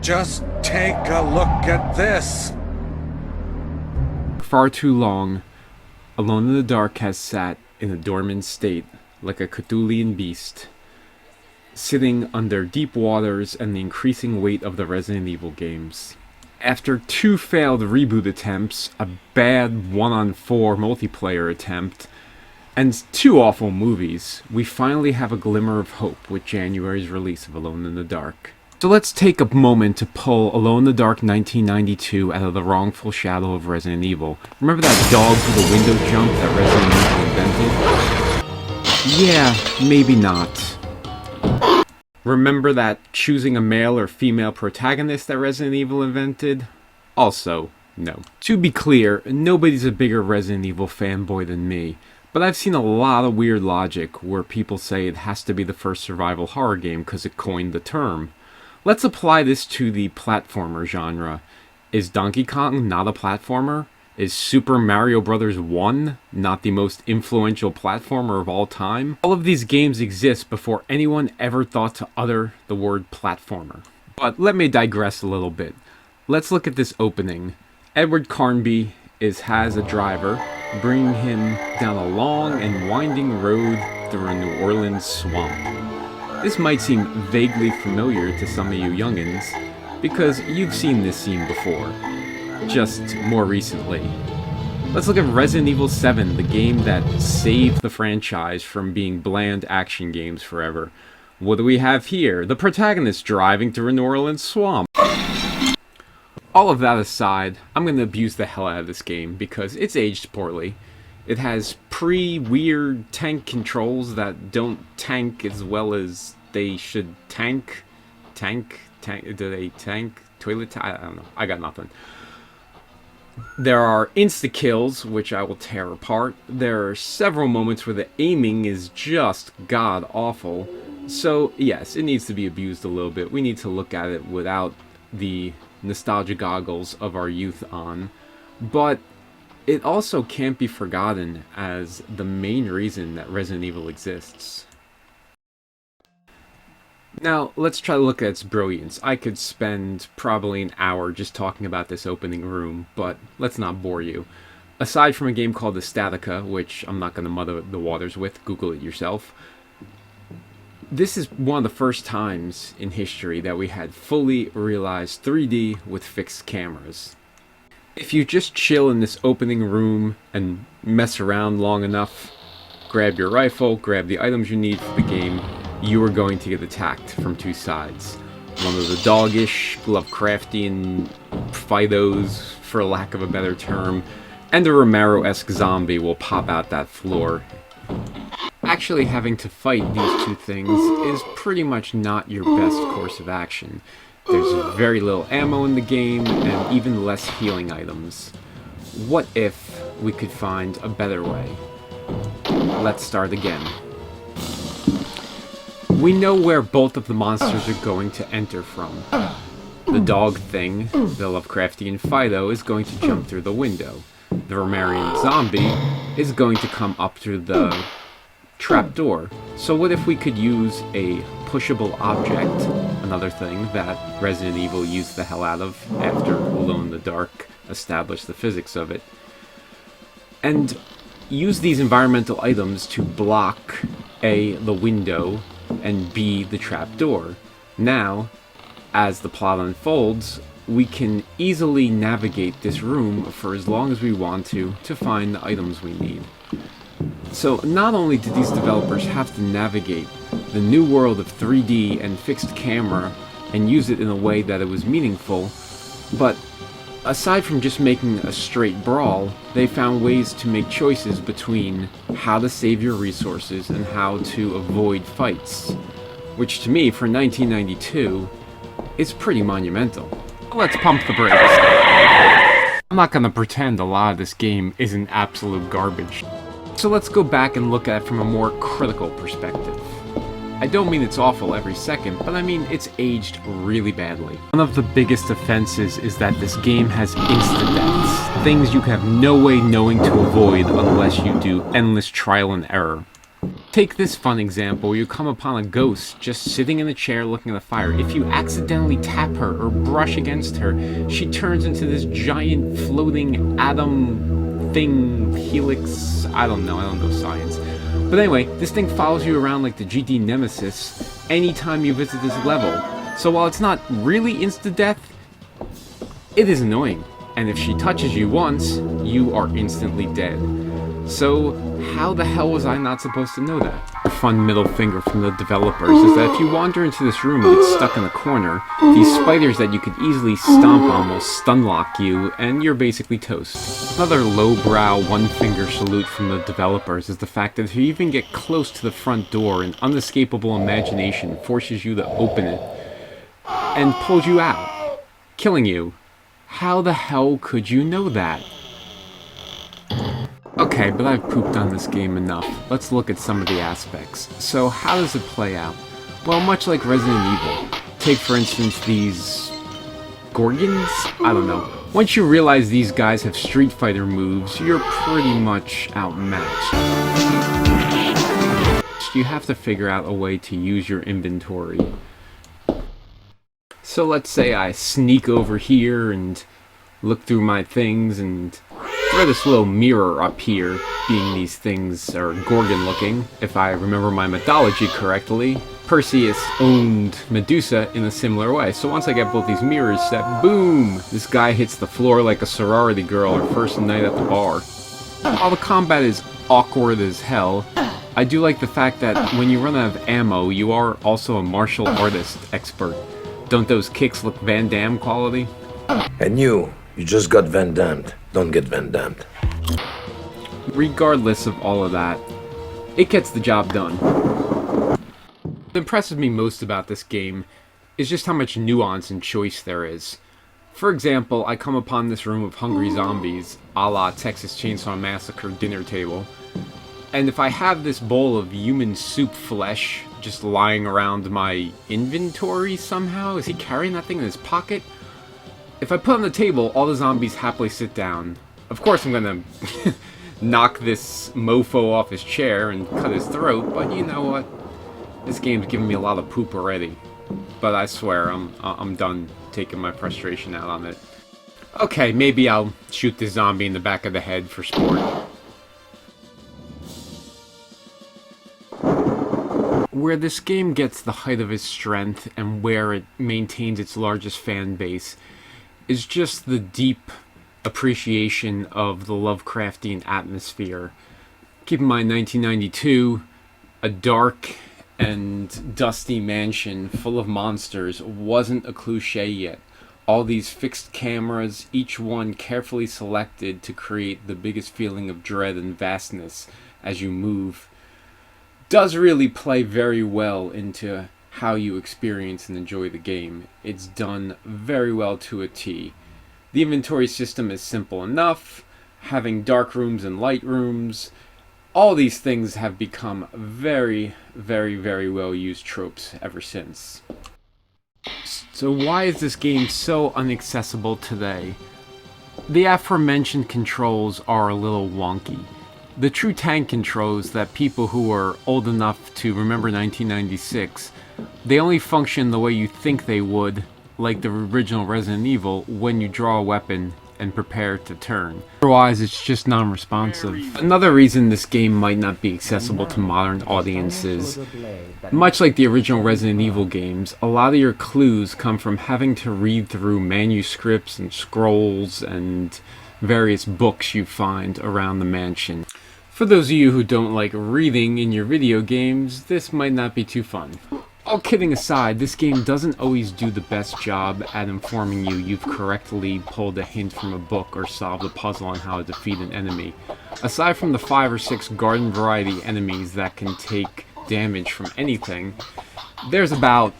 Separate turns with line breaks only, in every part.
Just take a look at this.
Far too long, Alone in the Dark has sat in a dormant state, like a Cthulhian beast, sitting under deep waters and the increasing weight of the Resident Evil games. After 2 failed reboot attempts, a bad 1-on-4 multiplayer attempt, and 2 awful movies, we finally have a glimmer of hope with January's release of Alone in the Dark. So let's take a moment to pull Alone in the Dark 1992 out of the wrongful shadow of Resident Evil. Remember that dog through the window jump that Resident Evil invented? Yeah, maybe not. Remember that choosing a male or female protagonist that Resident Evil invented? Also, no. To be clear, nobody's a bigger Resident Evil fanboy than me, but I've seen a lot of weird logic where people say it has to be the first survival horror game because it coined the term. Let's apply this to the platformer genre. Is Donkey Kong not a platformer? Is Super Mario Bros. 1 not the most influential platformer of all time? All of these games exist before anyone ever thought to utter the word platformer. But let me digress a little bit. Let's look at this opening. Edward Carnby has a driver bringing him down a long and winding road through a New Orleans swamp. This might seem vaguely familiar to some of you youngins, because you've seen this scene before, just more recently. Let's look at Resident Evil 7, the game that saved the franchise from being bland action games forever. What do we have here? The protagonist driving through a New Orleans swamp. All of that aside, I'm going to abuse the hell out of this game because it's aged poorly. It has weird tank controls that don't tank as well as they should tank. Do they tank? I don't know. I got nothing. There are insta-kills, which I will tear apart. There are several moments where the aiming is just god-awful. So, yes, it needs to be abused a little bit. We need to look at it without the nostalgia goggles of our youth on. But it also can't be forgotten as the main reason that Resident Evil exists. Now, let's try to look at its brilliance. I could spend probably an hour just talking about this opening room, but let's not bore you. Aside from a game called Estatica, which I'm not going to muddy the waters with, Google it yourself, this is one of the first times in history that we had fully realized 3D with fixed cameras. If you just chill in this opening room and mess around long enough, grab your rifle, grab the items you need for the game, you are going to get attacked from 2 sides. One of the doggish, Lovecraftian Fidos, for lack of a better term, and a Romero-esque zombie will pop out that floor. Actually having to fight these 2 things is pretty much not your best course of action. There's very little ammo in the game, and even less healing items. What if we could find a better way? Let's start again. We know where both of the monsters are going to enter from. The dog thing, the Lovecraftian Fido, is going to jump through the window. The Romerian zombie is going to come up through the trapdoor. So what if we could use a pushable object, another thing that Resident Evil used the hell out of after Alone in the Dark established the physics of it, and use these environmental items to block A, the window, and B, the trapdoor. Now, as the plot unfolds, we can easily navigate this room for as long as we want to find the items we need. So not only did these developers have to navigate the new world of 3D and fixed camera and use it in a way that it was meaningful, but aside from just making a straight brawl, they found ways to make choices between how to save your resources and how to avoid fights, which to me, for 1992, is pretty monumental. Let's pump the brakes. I'm not gonna pretend a lot of this game isn't absolute garbage. So let's go back and look at it from a more critical perspective. I don't mean it's awful every second, but I mean it's aged really badly. One of the biggest offenses is that this game has insta-deaths, things you have no way knowing to avoid unless you do endless trial and error. Take this fun example. You come upon a ghost just sitting in a chair looking at the fire. If you accidentally tap her or brush against her, she turns into this giant floating atom thing, helix. I don't know science. But anyway, this thing follows you around like the GD Nemesis anytime you visit this level. So while it's not really insta-death, it is annoying. And if she touches you once, you are instantly dead. So how the hell was I not supposed to know that? A fun middle finger from the developers is that if you wander into this room and get stuck in a corner, these spiders that you could easily stomp on will stun lock you, and you're basically toast. Another lowbrow one-finger salute from the developers is the fact that if you even get close to the front door, an unescapable imagination forces you to open it and pulls you out, killing you. How the hell could you know that? Okay, but I've pooped on this game enough. Let's look at some of the aspects. So, how does it play out? Well, much like Resident Evil. Take, for instance, these Gorgons? I don't know. Once you realize these guys have Street Fighter moves, you're pretty much outmatched. You have to figure out a way to use your inventory. So let's say I sneak over here and look through my things and throw this little mirror up here, being these things are Gorgon looking. If I remember my mythology correctly, Perseus owned Medusa in a similar way. So once I get both these mirrors set, boom! This guy hits the floor like a sorority girl her first night at the bar. While the combat is awkward as hell, I do like the fact that when you run out of ammo, you are also a martial artist expert. Don't those kicks look Van Damme quality?
And you just got Van Dammed. Don't get Van Dammed.
Regardless of all of that, it gets the job done. What impresses me most about this game is just how much nuance and choice there is. For example, I come upon this room of hungry zombies, a la Texas Chainsaw Massacre dinner table, and if I have this bowl of human soup flesh just lying around my inventory somehow, is he carrying that thing in his pocket? If I put it on the table, all the zombies happily sit down. Of course I'm gonna knock this mofo off his chair and cut his throat, but you know what? This game's giving me a lot of poop already. But I swear, I'm done taking my frustration out on it. Okay, maybe I'll shoot this zombie in the back of the head for sport. Where this game gets the height of its strength and where it maintains its largest fan base is just the deep appreciation of the Lovecraftian atmosphere. Keep in mind, 1992, a dark and dusty mansion full of monsters wasn't a cliche yet. All these fixed cameras, each one carefully selected to create the biggest feeling of dread and vastness as you move, does really play very well into how you experience and enjoy the game. It's done very well to a T. The inventory system is simple enough, having dark rooms and light rooms. All these things have become very, very, very well used tropes ever since. So why is this game so inaccessible today? The aforementioned controls are a little wonky. The true tank controls that people who are old enough to remember 1996, they only function the way you think they would, like the original Resident Evil, when you draw a weapon and prepare to turn. Otherwise, it's just non-responsive. Another reason this game might not be accessible to modern audiences, much like the original Resident Evil games, a lot of your clues come from having to read through manuscripts and scrolls and various books you find around the mansion. For those of you who don't like reading in your video games, this might not be too fun. All kidding aside, this game doesn't always do the best job at informing you you've correctly pulled a hint from a book or solved a puzzle on how to defeat an enemy. Aside from the 5 or 6 garden variety enemies that can take damage from anything, there's about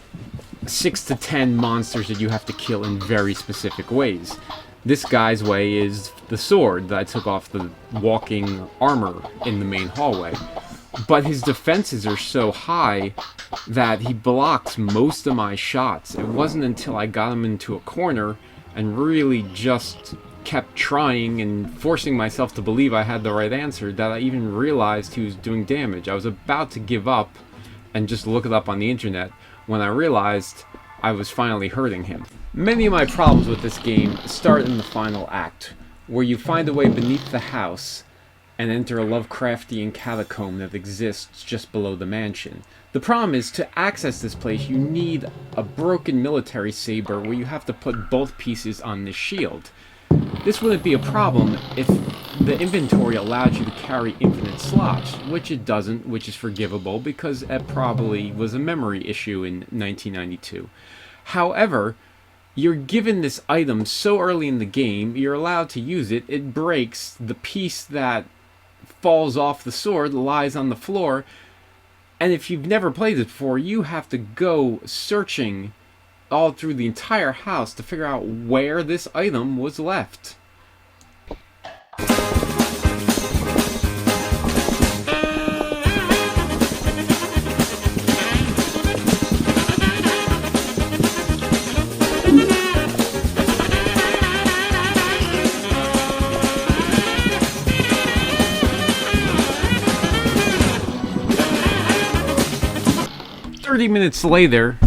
6 to 10 monsters that you have to kill in very specific ways. This guy's way is the sword that I took off the walking armor in the main hallway. But his defenses are so high that he blocks most of my shots. It wasn't until I got him into a corner and really just kept trying and forcing myself to believe I had the right answer that I even realized he was doing damage. I was about to give up and just look it up on the internet when I realized I was finally hurting him. Many of my problems with this game start in the final act, where you find a way beneath the house and enter a Lovecraftian catacomb that exists just below the mansion. The problem is, to access this place, you need a broken military saber where you have to put both pieces on the shield. This wouldn't be a problem if the inventory allowed you to carry infinite slots, which it doesn't, which is forgivable because it probably was a memory issue in 1992. However, you're given this item so early in the game, you're allowed to use it, it breaks, the piece that falls off the sword lies on the floor, and if you've never played this before, you have to go searching all through the entire house to figure out where this item was left. 30 minutes later,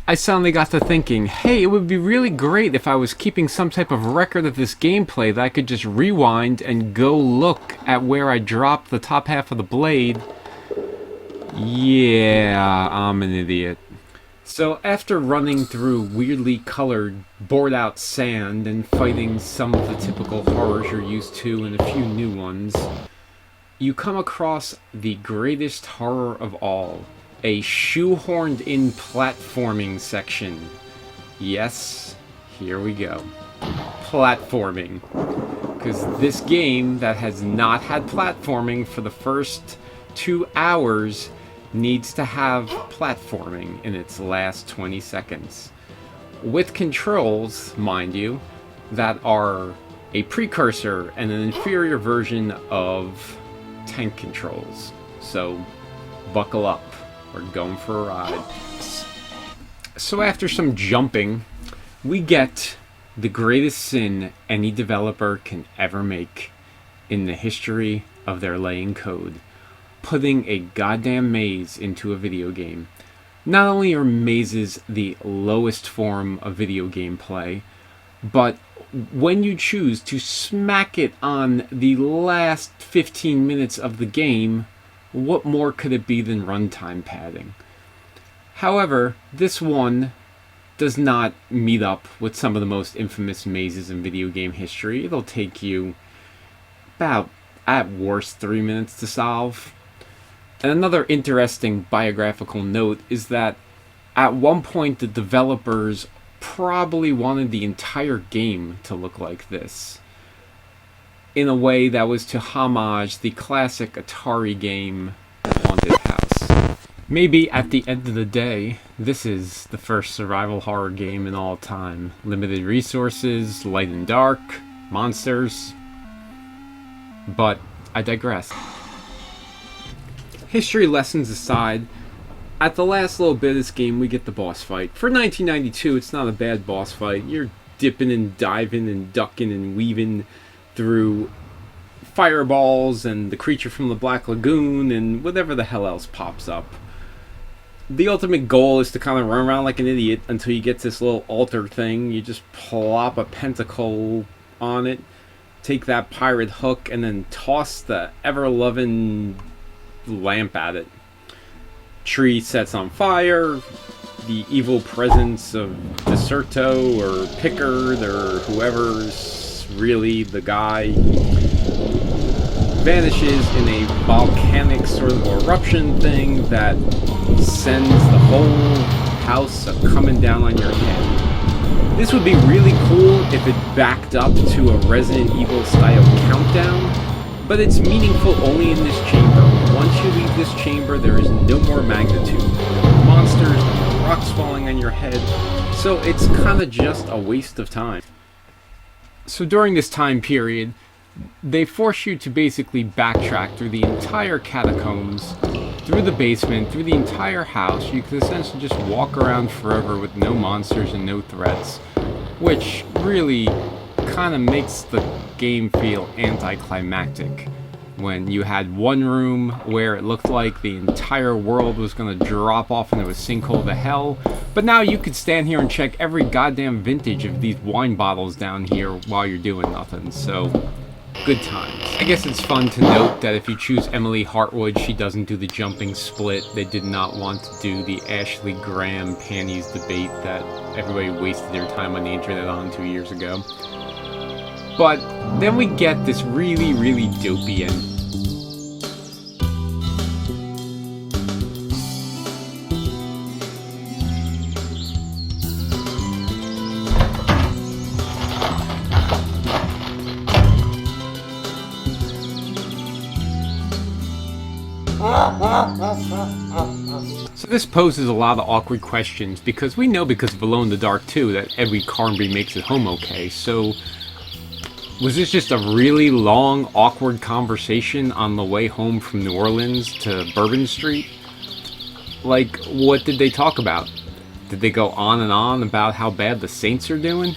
I suddenly got to thinking, hey, it would be really great if I was keeping some type of record of this gameplay that I could just rewind and go look at where I dropped the top half of the blade. Yeah, I'm an idiot. So after running through weirdly colored, bored out sand and fighting some of the typical horrors you're used to and a few new ones, you come across the greatest horror of all. A shoehorned in platforming section. Yes, here we go. Platforming. Because this game that has not had platforming for the first 2 hours needs to have platforming in its last 20 seconds. With controls, mind you, that are a precursor and an inferior version of tank controls. So, buckle up. We're going for a ride. So after some jumping, we get the greatest sin any developer can ever make in the history of their laying code. Putting a goddamn maze into a video game. Not only are mazes the lowest form of video game play, but when you choose to smack it on the last 15 minutes of the game, what more could it be than runtime padding? However, this one does not meet up with some of the most infamous mazes in video game history. It'll take you about, at worst, 3 minutes to solve. And another interesting biographical note is that at one point the developers probably wanted the entire game to look like this, in a way that was to homage the classic Atari game Haunted House. Maybe at the end of the day, this is the first survival horror game in all time. Limited resources, light and dark, monsters. But I digress. History lessons aside, at the last little bit of this game we get the boss fight. For 1992, it's not a bad boss fight. You're dipping and diving and ducking and weaving through fireballs and the creature from the Black Lagoon and whatever the hell else pops up. The ultimate goal is to kind of run around like an idiot until you get this little altar thing. You just plop a pentacle on it, take that pirate hook, and then toss the ever-loving lamp at it. Tree sets on fire. The evil presence of Deserto or Pickard or whoever's really the guy vanishes in a volcanic sort of eruption thing that sends the whole house coming down on your head. This would be really cool if it backed up to a Resident Evil style countdown, but it's meaningful only in this chamber. Once you leave this chamber, there is no more magnitude. No more monsters, no more rocks falling on your head, so it's kind of just a waste of time. So during this time period, they force you to basically backtrack through the entire catacombs, through the basement, through the entire house. You could essentially just walk around forever with no monsters and no threats, which really kind of makes the game feel anticlimactic. When you had one room where it looked like the entire world was going to drop off into a sinkhole to hell, but now you could stand here and check every goddamn vintage of these wine bottles down here while you're doing nothing, so good times. I guess it's fun to note that if you choose Emily Hartwood, she doesn't do the jumping split. They did not want to do the Ashley Graham panties debate that everybody wasted their time on the internet on 2 years ago. But then we get this really, really dopey end. So this poses a lot of awkward questions because we know because of Alone in the Dark 2 that Edwin Carnby makes it home okay, so was this just a really long, awkward conversation on the way home from New Orleans to Bourbon Street? Like, what did they talk about? Did they go on and on about how bad the Saints are doing?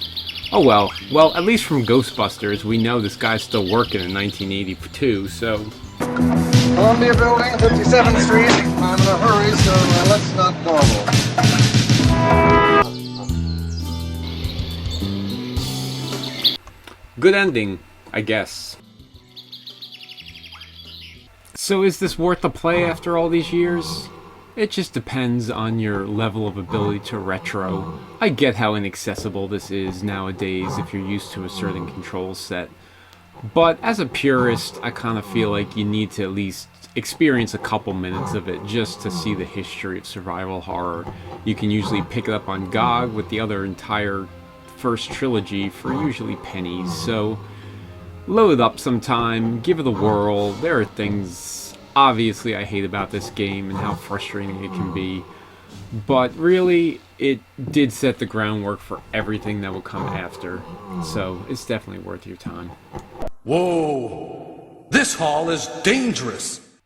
Oh well. Well, at least from Ghostbusters, we know this guy's still working in 1982, so...
Columbia Building, 57th Street. I'm in a hurry, so let's not dawdle.
Good ending, I guess. So is this worth the play after all these years? It just depends on your level of ability to retro. I get how inaccessible this is nowadays if you're used to a certain control set. But as a purist, I kind of feel like you need to at least experience a couple minutes of it just to see the history of survival horror. You can usually pick it up on GOG with the other entire first trilogy for usually pennies, so load it up sometime, give it a whirl. There are things obviously I hate about this game and how frustrating it can be, but really it did set the groundwork for everything that will come after, so it's definitely worth your time.
Whoa! This hall is dangerous!